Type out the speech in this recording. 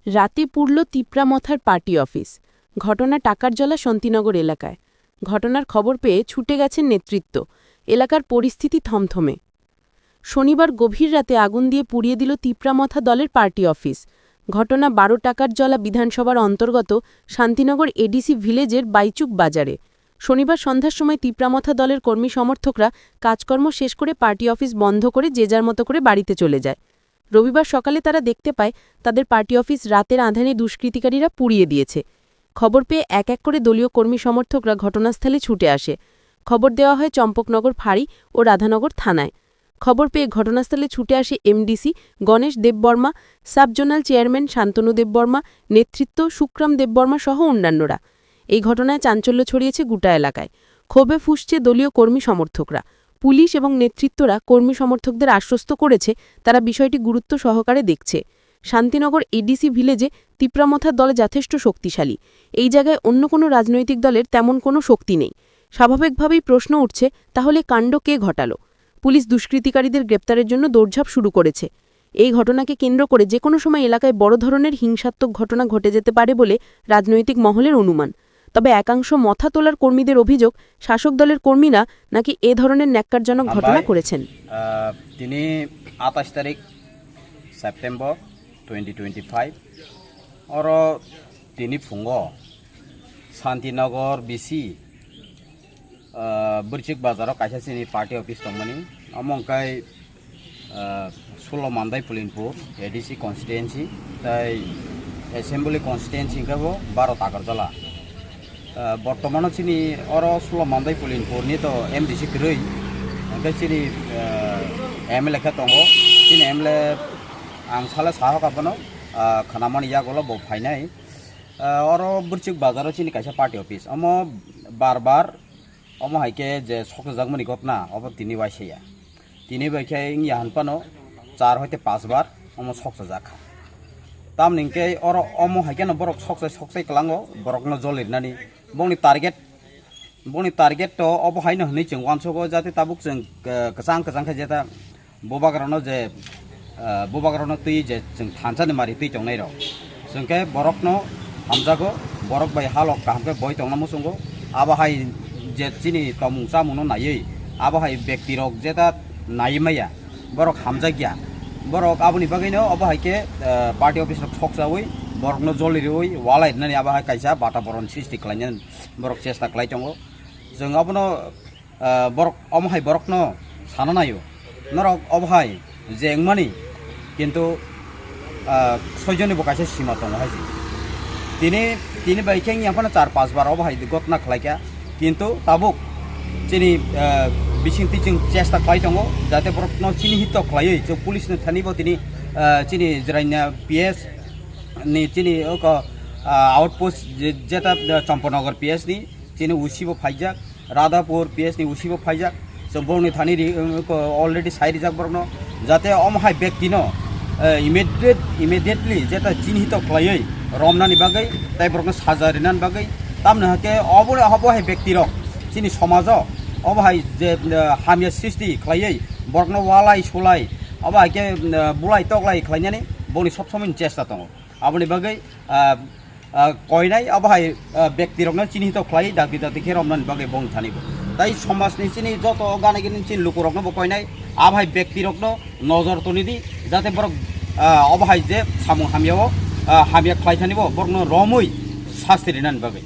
রাতে পুড়ল তিপ্রামথার party office. ঘটনা টাকারজলা শান্তিনগর এলাকায়। ঘটনার খবর পেয়ে ছুটে গেছেন নেতৃত্ব। এলাকার পরিস্থিতি থমথমে। শনিবার গভীর রাতে আগুন দিয়ে পুড়িয়ে দিল তিপ্রামথা দলের পার্টি অফিস। ঘটনা ১২ টাকারজলা বিধানসভার অন্তর্গত শান্তিনগর এডিসি ভিলেজের বাইচুক বাজারে। শনিবার সন্ধ্যার সময় তিপ্রামথা দলের কর্মী সমর্থকরা কাজকর্ম শেষ করে পার্টি অফিস বন্ধ করে যে যার মতো করে বাড়িতে চলে যায়। রবিবার সকালে তারা দেখতে পায় তাদের পার্টি অফিস রাতের আঁধারে দুষ্কৃতিকারীরা পুড়িয়ে দিয়েছে। খবর পেয়ে এক এক করে দলীয় কর্মী সমর্থকরা ঘটনাস্থলে ছুটে আসে। খবর দেওয়া হয় চম্পকনগর ফাঁড়ি ও রাধানগর থানায়। খবর পেয়ে ঘটনাস্থলে ছুটে আসে MDC Ganesh Debbarma, sub zonal chairman Shantanu Debbarma, নেতৃত্ব সুক্রাম দেববর্মা সহ অন্যান্যরা। এই ঘটনায় চাঞ্চল্য ছড়িয়েছে গোটা এলাকায়। ক্ষোভে ফুঁসছে দলীয় কর্মী সমর্থকরা। পুলিশ এবং নেতৃত্বরা কর্মী সমর্থকদের আশ্বস্ত করেছে তারা বিষয়টি গুরুত্ব সহকারে দেখছে। শান্তিনগর এডিসি ভিলেজে তিপ্রামথার দল যথেষ্ট শক্তিশালী। এই জায়গায় অন্য কোনো রাজনৈতিক দলের তেমন কোনো শক্তি নেই। স্বাভাবিকভাবেই প্রশ্ন উঠছে, তাহলে কাণ্ড কে ঘটালো? পুলিশ দুষ্কৃতিকারীদের গ্রেপ্তারের জন্য দৌড়ঝাঁপ শুরু করেছে। এই ঘটনাকে কেন্দ্র করে যে কোনো সময় এলাকায় বড় ধরনের হিংসাত্মক ঘটনা ঘটে যেতে পারে বলে রাজনৈতিক মহলের অনুমান। তবে একাংশ মথা তোলার কর্মীদের অভিযোগ, শাসক দলের কর্মীরা নাকি এ ধরনের ন্যাক্কারজনক ঘটনা করেছেন। তিনি ২৮ তারিখ সেপ্টেম্বর 2025 और তিনি ফুঙ্গ শান্তিনগর বিসি বরচিক বাজারাव কাইसा सिनि पार्टी अफिस दंमोन अमंकाय 16 मान्दाय पुलिनपुर एडिसि कन्स्टिट्युएन्सि ताई एसेम्बली कन्स्टिट्युएन्सि काबो 12 टाकारजला बर्तमान सिनि और 16 मान्दाय पुलिनपुरनि तो एमडिसि ग्रै ओमफ्राय सिनि एमएलए खा दङ सिनि एमएलए आं साले साहा गाबनो खानामन यागोला बो फाइनाय और बरचिक बाजाराव सिनि काइसा पार्टी अफिस अम बार बार अम हाइके जे सकजागमनि घटना अब तिनि वाइसेया तिनि बाइखे याहानपानो 4 हयते 5 बार अम सकजाखा ताम निंके और अम हाइके न बरक सकसे कलांगो बरकनो जलिरनानि बंनि टारगेट तो अब हाइनो हनै जों वानसगो जाते ताबुक जों गोजां जेता बबाग्रानो जे बबाग्रानो तै जे जों थानसानि मारि तै तंनाय र जोंके बरकनो हामजागो बरक बाय हालक कामके बय तंना मुसंगो आबाहाय जे चिनि तमुंसा मुनो नायै आबाहाय व्यक्ति रक जेता नायमाया बरक हामजागिया बरक आबुनि बागैनो अबाहायके पार्टी अफिस रक सकजावै बरकनो जलिरै वालायनानै आबाहाय काइसा बाताबरन सृष्टि खालायनो बरक चेष्टा खालायदंगो जों आबनो बरक अमहाय बरकनो साना नायो नरक अबहाय जेंगमानि किन्तु सयजननिबो काइसा सीमा दङ हाय तिनि बाइखें याफानो 4-5 बार अबहाय घटना खालायका किन्तु ताबुक चिनि बिसिंति जों चेष्टा खालायदंगो जाहाथे बरकनो चिनि हित खालायै जों पुलिसनो थानिबो तिनि चिनि जिरायना पिएस नि चिनि आउटपोस्ट जेता चम्पनगर पिएस नि चिनि उसिबो फाइजाक राधापुर पिएस नि उसिबो फाइजाक जों बरनि थानि अलरेडी साइरिजाक बरनो जाहाथे अमहाय व्यक्तिनो इमिडिएटली जेता चिन्हित खालायै रमनानि बागै ताइ बरकनो साजारिनानि बागै तामनो हाके अबहाय व्यक्ति रक चिनि समाजाव अबहाय जे हामिया सृष्टि खालायै बरकनो वालाय सोलाय अबहायके बुलाय तगलाय खालायनानै बरनि सब समय चेष्टा दङ आबनि बागै कयनाय अबहाय व्यक्ति रकनो चिन्हित खालायै दागि रमनानि बागै बं थानिबो ताइ समाजनि चिनि जत गानागिनि चिनि लोक रकनो कयनाय आबहाय व्यक्ति रकनो नजर तनिदि जाहाथे बरक अबहाय जे सामु हामियाव हामिया खालाय थानिबो बरकनो रमै शास्ति रिनानि बागै